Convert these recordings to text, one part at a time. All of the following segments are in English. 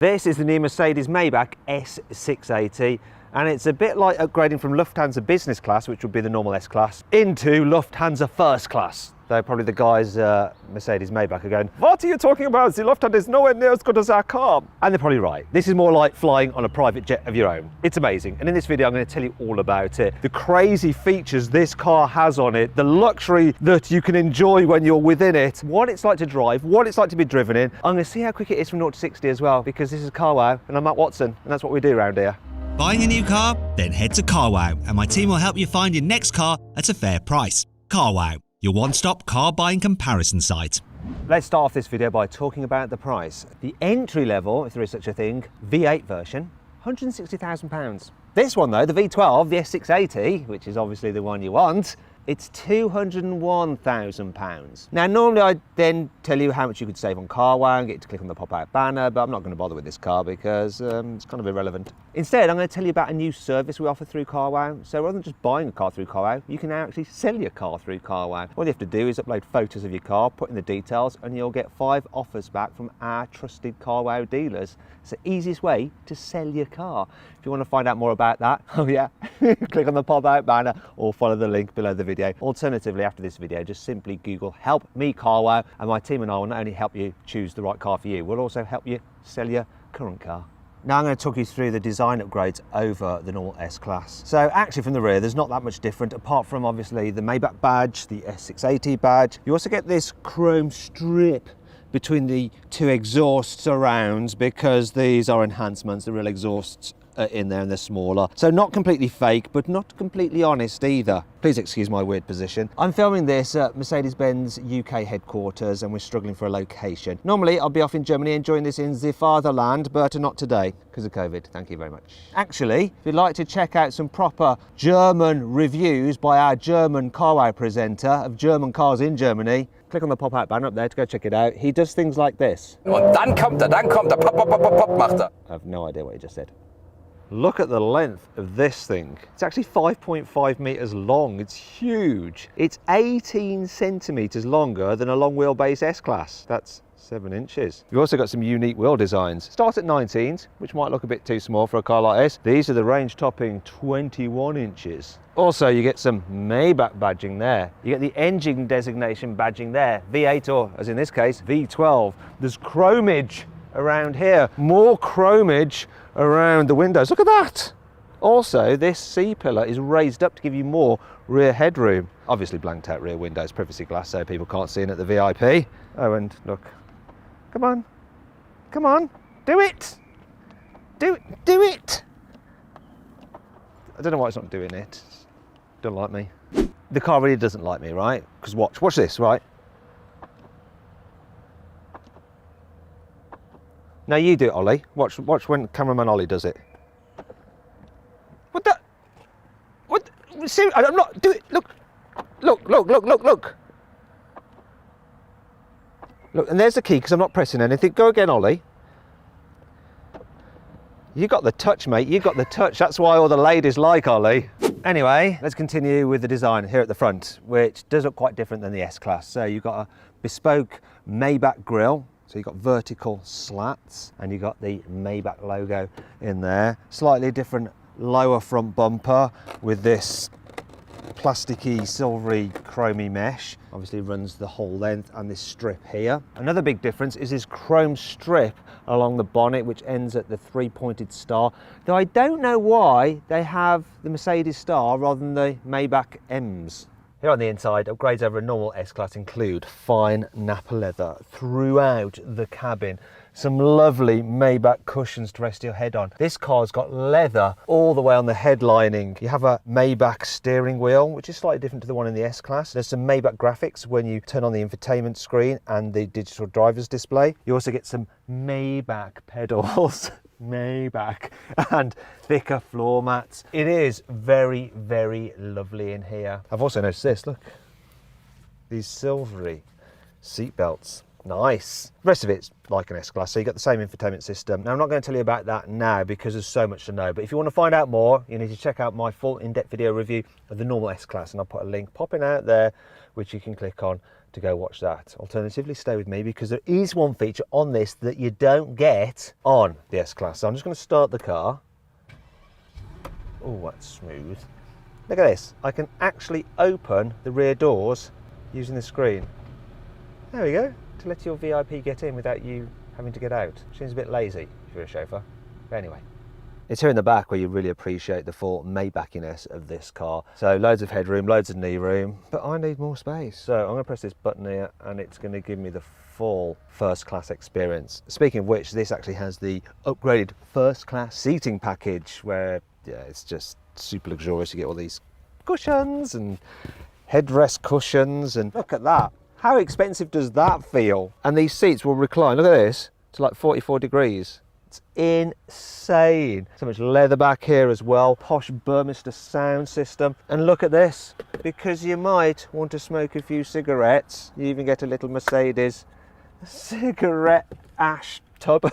This is the new Mercedes Maybach S680, and it's a bit like upgrading from Lufthansa business class, which would be the normal S-Class, into Lufthansa first class. Though probably the guys Mercedes Maybach are going, "What are you talking about? The Lufthansa is nowhere near as good as our car." And they're probably right. This is more like flying on a private jet of your own. It's amazing. And in this video, I'm going to tell you all about it. The crazy features this car has on it, the luxury that you can enjoy when you're within it, what it's like to drive, what it's like to be driven in. I'm going to see how quick it is from 0 to 60 as well, because this is CarWow and I'm Matt Watson, and that's what we do around here. Buying a new car? Then head to CarWow and my team will help you find your next car at a fair price. CarWow, your one-stop car buying comparison site. Let's start off this video by talking about the price. The entry level, if there is such a thing, V8 version, £160,000. This one though, the V12, the S680, which is obviously the one you want, it's £201,000. Now normally I then tell you how much you could save on CarWow and get you to click on the pop-out banner, but I'm not going to bother with this car because it's kind of irrelevant. Instead, I'm going to tell you about a new service we offer through CarWow. So rather than just buying a car through CarWow, you can now actually sell your car through CarWow. All you have to do is upload photos of your car, put in the details, and you'll get 5 offers back from our trusted CarWow dealers. It's the easiest way to sell your car. If you want to find out more about that, oh yeah, click on the pop-out banner or follow the link below the video. Alternatively, after this video, just simply Google "Help Me CarWow" and my team and I will not only help you choose the right car for you, we'll also help you sell your current car. Now I'm going to talk you through the design upgrades over the normal S-Class. So actually from the rear, there's not that much different apart from obviously the Maybach badge, the S680 badge. You also get this chrome strip between the two exhaust surrounds because these are enhancements. The real exhausts are in there and they're smaller. So not completely fake, but not completely honest either. Please excuse my weird position. I'm filming this at Mercedes-Benz UK headquarters and we're struggling for a location. Normally I'll be off in Germany enjoying this in the fatherland, but not today because of COVID. Thank you very much. Actually, if you'd like to check out some proper German reviews by our German CarWow presenter of German cars in Germany, click on the pop-out banner up there to go check it out. He does things like this. Und dann kommt er, pop, pop, pop, pop, pop, macht er. I have no idea what he just said. Look at the length of this thing. It's actually 5.5 meters long. It's huge. It's 18 centimeters longer than a long wheelbase S-Class. That's 7 inches. You've also got some unique wheel designs. Start at 19s, which might look a bit too small for a car like this. These are the range topping 21 inches. Also, you get some Maybach badging there. You get the engine designation badging there. V8 or, as in this case, V12. There's chromage around here. More chromage around the windows. Look at that. Also, this C-pillar is raised up to give you more rear headroom. Obviously blanked out rear windows, privacy glass, so people can't see in at the VIP. Oh, and look, come on, do it, do it. I don't know why it's not doing it. Don't like me. The car really doesn't like me, right? Because watch this, right? Now you do it, Ollie. Watch when cameraman Ollie does it. What the? What? Seriously, I'm not. Do it. Look. Look, and there's the key because I'm not pressing anything. Go again, Ollie. You got the touch, mate. You got the touch. That's why all the ladies like Ollie. Anyway, let's continue with the design here at the front, which does look quite different than the S-Class. So you've got a bespoke Maybach grille. So you've got vertical slats and you've got the Maybach logo in there. Slightly different lower front bumper with this plasticky, silvery, chromy mesh. Obviously runs the whole length and this strip here. Another big difference is this chrome strip along the bonnet, which ends at the 3-pointed star. Though I don't know why they have the Mercedes star rather than the Maybach M's. Here on the inside, upgrades over a normal S-Class include fine Napa leather throughout the cabin. Some lovely Maybach cushions to rest your head on. This car's got leather all the way on the head lining. You have a Maybach steering wheel, which is slightly different to the one in the S-Class. There's some Maybach graphics when you turn on the infotainment screen and the digital driver's display. You also get some Maybach pedals. Maybach and thicker floor mats. It is very, very lovely in here. I've also noticed this, look, these silvery seat belts. Nice. The rest of it's like an S-Class, so you got the same infotainment system. Now I'm not going to tell you about that now because there's so much to know, but if you want to find out more, you need to check out my full in-depth video review of the normal S-Class, and I'll put a link popping out there which you can click on to go watch that. Alternatively, stay with me because there is one feature on this that you don't get on the S-Class. So I'm just going to start the car. Oh, that's smooth. Look at this. I can actually open the rear doors using the screen. There we go. To let your VIP get in without you having to get out. Seems a bit lazy if you're a chauffeur. But anyway. It's here in the back where you really appreciate the full Maybachiness of this car. So loads of headroom, loads of knee room, but I need more space. So I'm going to press this button here and it's going to give me the full first class experience. Speaking of which, this actually has the upgraded first class seating package where, yeah, it's just super luxurious. You get all these cushions and headrest cushions, and look at that. How expensive does that feel? And these seats will recline, look at this, to like 44 degrees. It's insane. So much leather back here as well. Posh Burmester sound system. And look at this, because you might want to smoke a few cigarettes, you even get a little Mercedes cigarette ash tub.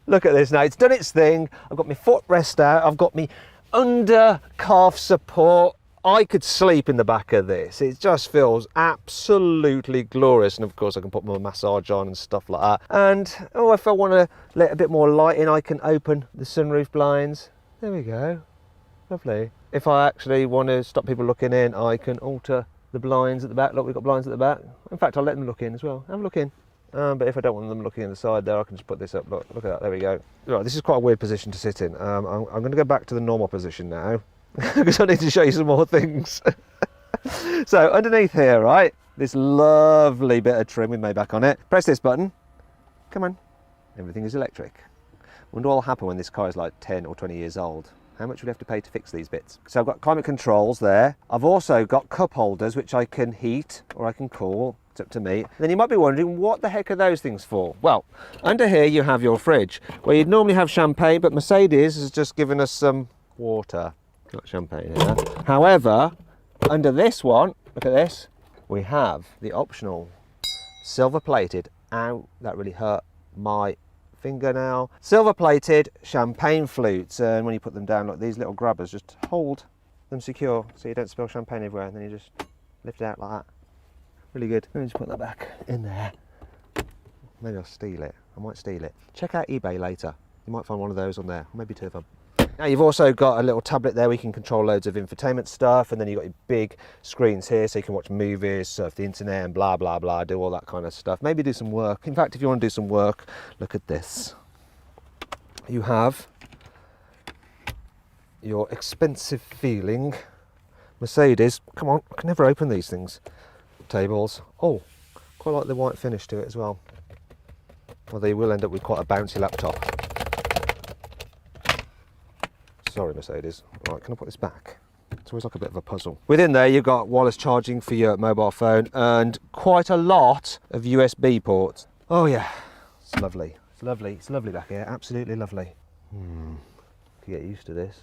Look at this now, it's done its thing. I've got my footrest out, I've got my under calf support. I could sleep in the back of this. It just feels absolutely glorious. And of course I can put my massage on and stuff like that. And oh, if I want to let a bit more light in, I can open the sunroof blinds. There we go. Lovely. If I actually want to stop people looking in, I can alter the blinds at the back. Look, we've got blinds at the back. In fact, I'll let them look in as well. Have a look in. But if I don't want them looking in the side there, I can just put this up. Look at that. There we go. Right, this is quite a weird position to sit in. I'm going to go back to the normal position now. Because I need to show you some more things. So underneath here, right, this lovely bit of trim with Maybach on it. Press this button. Come on. Everything is electric. Wonder what will happen when this car is like 10 or 20 years old. How much would you have to pay to fix these bits? So I've got climate controls there. I've also got cup holders which I can heat or I can cool. It's up to me. Then you might be wondering, what the heck are those things for? Well, under here you have your fridge, where you'd normally have champagne, but Mercedes has just given us some water. Got champagne here. However, under this one, look at this, we have the optional silver plated, ow, that really hurt my fingernail, silver plated champagne flutes. And when you put them down, look, these little grabbers just hold them secure so you don't spill champagne everywhere, and then you just lift it out like that. Really good. Let me just put that back in there. Maybe I'll steal it. I might steal it. Check out eBay later. You might find one of those on there, maybe two of them. Now you've also got a little tablet there where you can control loads of infotainment stuff, and then you've got your big screens here so you can watch movies, surf the internet and blah blah blah, do all that kind of stuff. Maybe do some work. In fact, if you want to do some work, look at this. You have your expensive feeling Mercedes, come on, I can never open these things, tables. Oh, quite like the white finish to it as well. Although you will end up with quite a bouncy laptop. Sorry, Mercedes. Right, can I put this back? It's always like a bit of a puzzle. Within there, you've got wireless charging for your mobile phone and quite a lot of USB ports. Oh yeah, it's lovely. It's lovely. It's lovely back here. Absolutely lovely. Can get used to this.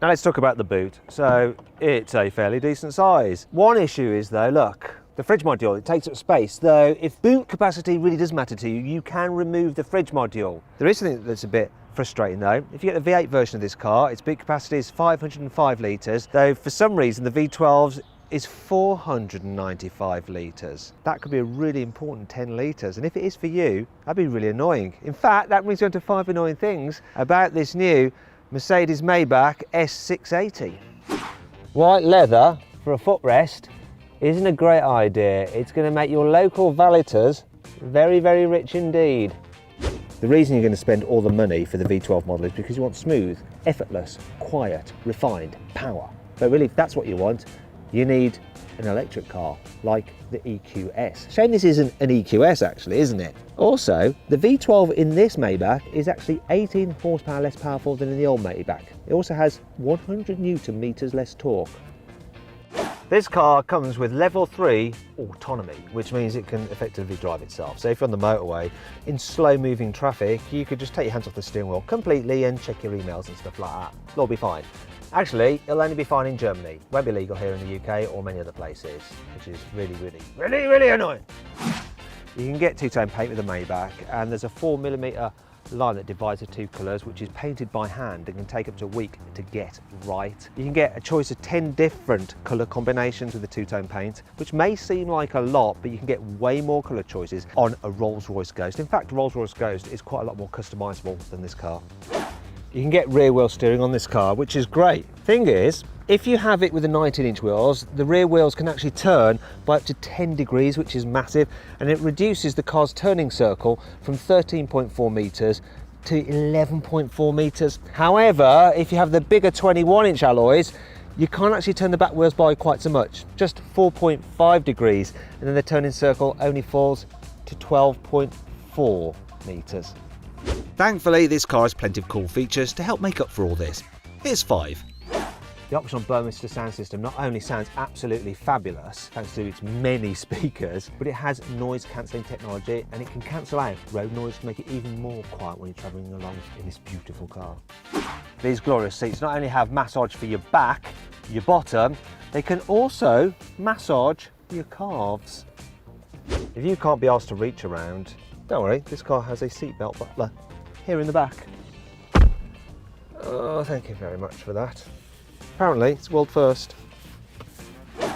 Now let's talk about the boot. So it's a fairly decent size. One issue is though, look, the fridge module, it takes up space. Though if boot capacity really does matter to you, you can remove the fridge module. There is something that's a bit frustrating though. If you get the V8 version of this car, its boot capacity is 505 litres, though for some reason the V12's is 495 litres. That could be a really important 10 litres, and if it is for you, that'd be really annoying. In fact, that brings me on to 5 annoying things about this new Mercedes Maybach S680. White leather for a footrest isn't a great idea. It's going to make your local valeters very, very rich indeed. The reason you're going to spend all the money for the V12 model is because you want smooth, effortless, quiet, refined power. But really, if that's what you want, you need an electric car like the EQS. Shame this isn't an EQS actually, isn't it? Also, the V12 in this Maybach is actually 18 horsepower less powerful than in the old Maybach. It also has 100 Newton meters less torque. This car comes with level 3 autonomy, which means it can effectively drive itself. So if you're on the motorway, in slow moving traffic, you could just take your hands off the steering wheel completely and check your emails and stuff like that. It'll be fine. Actually, it'll only be fine in Germany. It won't be legal here in the UK or many other places, which is really annoying. You can get two-tone paint with the Maybach, and there's a 4mm line that divides the two colours, which is painted by hand and can take up to a week to get right. You can get a choice of 10 different colour combinations with the two-tone paint, which may seem like a lot, but you can get way more colour choices on a Rolls-Royce Ghost. In fact, Rolls-Royce Ghost is quite a lot more customisable than this car. You can get rear wheel steering on this car, which is great. Thing is, if you have it with the 19-inch wheels, the rear wheels can actually turn by up to 10 degrees, which is massive, and it reduces the car's turning circle from 13.4 metres to 11.4 metres. However, if you have the bigger 21-inch alloys, you can't actually turn the back wheels by quite so much, just 4.5 degrees, and then the turning circle only falls to 12.4 metres. Thankfully, this car has plenty of cool features to help make up for all this. Here's 5. The optional Burmester sound system not only sounds absolutely fabulous thanks to its many speakers, but it has noise cancelling technology and it can cancel out road noise to make it even more quiet when you're travelling along in this beautiful car. These glorious seats not only have massage for your back, your bottom, they can also massage your calves. If you can't be asked to reach around, don't worry, this car has a seatbelt butler here in the back. Oh, thank you very much for that. Apparently, it's world first.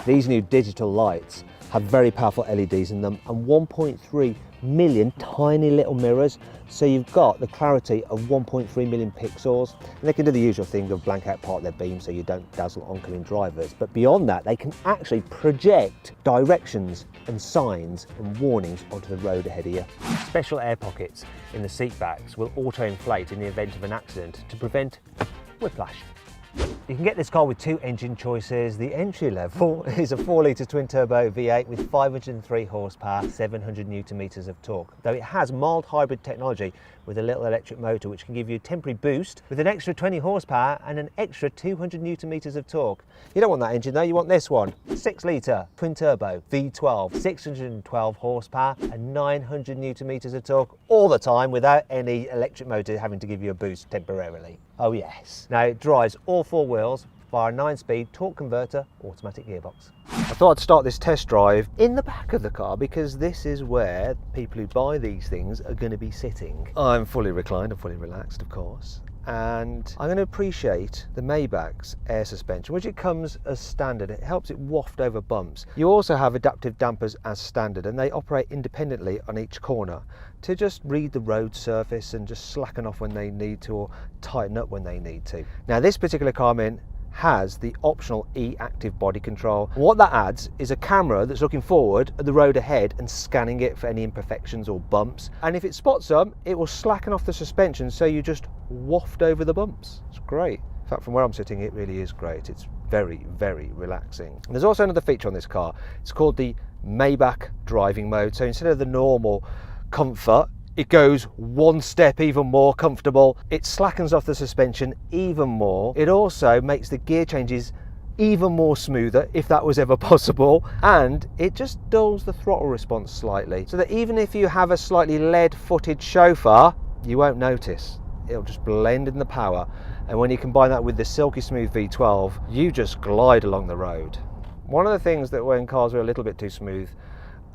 These new digital lights have very powerful LEDs in them and 1.3 million tiny little mirrors, so you've got the clarity of 1.3 million pixels, and they can do the usual thing of blank out part of their beam so you don't dazzle oncoming drivers, but beyond that they can actually project directions and signs and warnings onto the road ahead of you. Special air pockets in the seat backs will auto-inflate in the event of an accident to prevent whiplash. You can get this car with 2 engine choices. The entry level is a 4-litre twin-turbo V8 with 503 horsepower, 700 newton-meters of torque, though it has mild hybrid technology with a little electric motor which can give you a temporary boost with an extra 20 horsepower and an extra 200 newton-meters of torque. You don't want that engine though, you want this one. 6-litre twin-turbo V12, 612 horsepower and 900 newton-meters of torque all the time without any electric motor having to give you a boost temporarily. Oh yes. Now it drives all 4 wheels via a 9-speed torque converter automatic gearbox. I thought I'd start this test drive in the back of the car because this is where people who buy these things are going to be sitting. I'm fully reclined and fully relaxed, of course, and I'm going to appreciate the Maybach's air suspension, which it comes as standard. It helps it waft over bumps. You also have adaptive dampers as standard, and they operate independently on each corner to just read the road surface and just slacken off when they need to or tighten up when they need to. Now this particular car has the optional E-active body control. What that adds is a camera that's looking forward at the road ahead and scanning it for any imperfections or bumps, and if it spots them it will slacken off the suspension so you just waft over the bumps. It's great. In fact, from where I'm sitting it really is great. It's very, very relaxing. And there's also another feature on this car. It's called the Maybach driving mode. So instead of the normal comfort, it goes one step even more comfortable. It slackens off the suspension even more. It also makes the gear changes even more smoother, if that was ever possible, and it just dulls the throttle response slightly, so that even if you have a slightly lead-footed chauffeur, you won't notice. It'll just blend in the power, and when you combine that with the silky smooth V12, you just glide along the road. One of the things that when cars are a little bit too smooth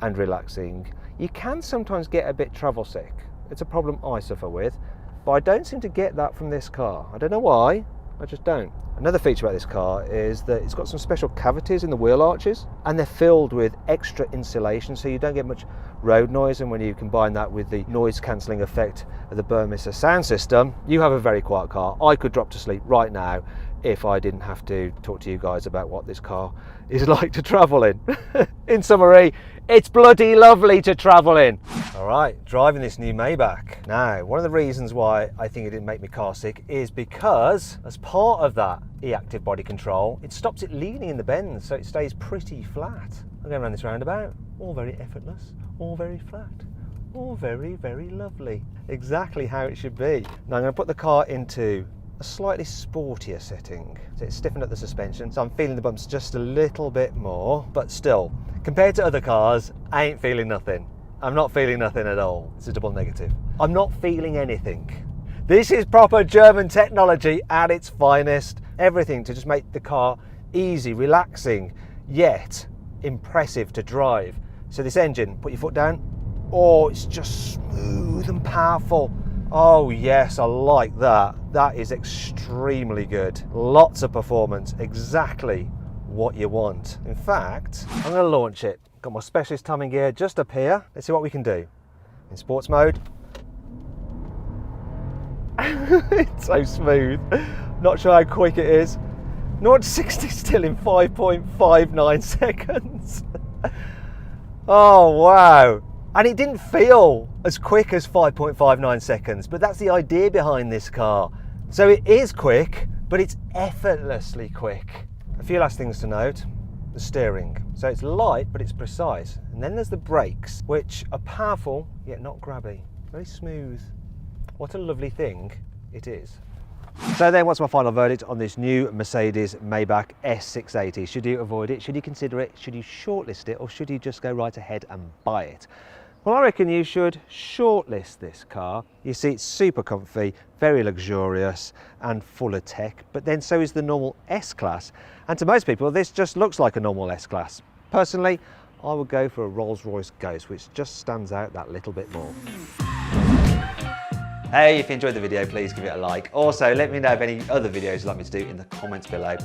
and relaxing, you can sometimes get a bit travel sick. It's a problem I suffer with, but I don't seem to get that from this car. I don't know why, I just don't. Another feature about this car is that it's got some special cavities in the wheel arches, and they're filled with extra insulation so you don't get much road noise, and when you combine that with the noise cancelling effect of the Burmester sound system, you have a very quiet car. I could drop to sleep right now if I didn't have to talk to you guys about what this car is like to travel in. In summary, it's bloody lovely to travel in. All right, driving this new Maybach. Now, one of the reasons why I think it didn't make me car sick is because as part of that E-active body control, it stops it leaning in the bends, so it stays pretty flat. I'm going around this roundabout, all very effortless, all very flat, all very, very lovely. Exactly how it should be. Now I'm going to put the car into a slightly sportier setting. So it's stiffened up the suspension, so I'm feeling the bumps just a little bit more, but still, compared to other cars, I ain't feeling nothing. I'm not feeling nothing at all. It's a double negative. I'm not feeling anything. This is proper German technology at its finest. Everything to just make the car easy, relaxing, yet impressive to drive. So this engine, put your foot down, oh, it's just smooth and powerful. Oh yes, I like that. That is extremely good. Lots of performance, exactly what you want. In fact, I'm going to launch it. Got my specialist timing gear just up here. Let's see what we can do. In sports mode. It's so smooth. Not sure how quick it is. 0 to 60 still in 5.59 seconds. Oh wow. And it didn't feel as quick as 5.59 seconds, but that's the idea behind this car. So it is quick, but it's effortlessly quick. A few last things to note. The steering. So it's light, but it's precise. And then there's the brakes, which are powerful, yet not grabby. Very smooth. What a lovely thing it is. So then, what's my final verdict on this new Mercedes Maybach S680? Should you avoid it? Should you consider it? Should you shortlist it? Or should you just go right ahead and buy it? Well, I reckon you should shortlist this car. You see, it's super comfy, very luxurious and full of tech, but then so is the normal S-Class. And to most people, this just looks like a normal S-Class. Personally, I would go for a Rolls-Royce Ghost, which just stands out that little bit more. Hey, if you enjoyed the video, please give it a like. Also, let me know of any other videos you'd like me to do in the comments below.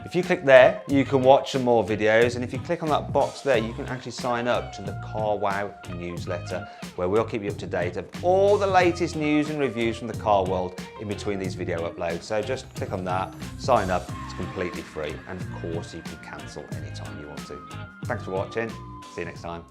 If you click there, you can watch some more videos, and if you click on that box there, you can actually sign up to the Car Wow newsletter, where we'll keep you up to date of all the latest news and reviews from the car world in between these video uploads. So just click on that, sign up, it's completely free, and of course you can cancel anytime you want to. Thanks for watching, see you next time.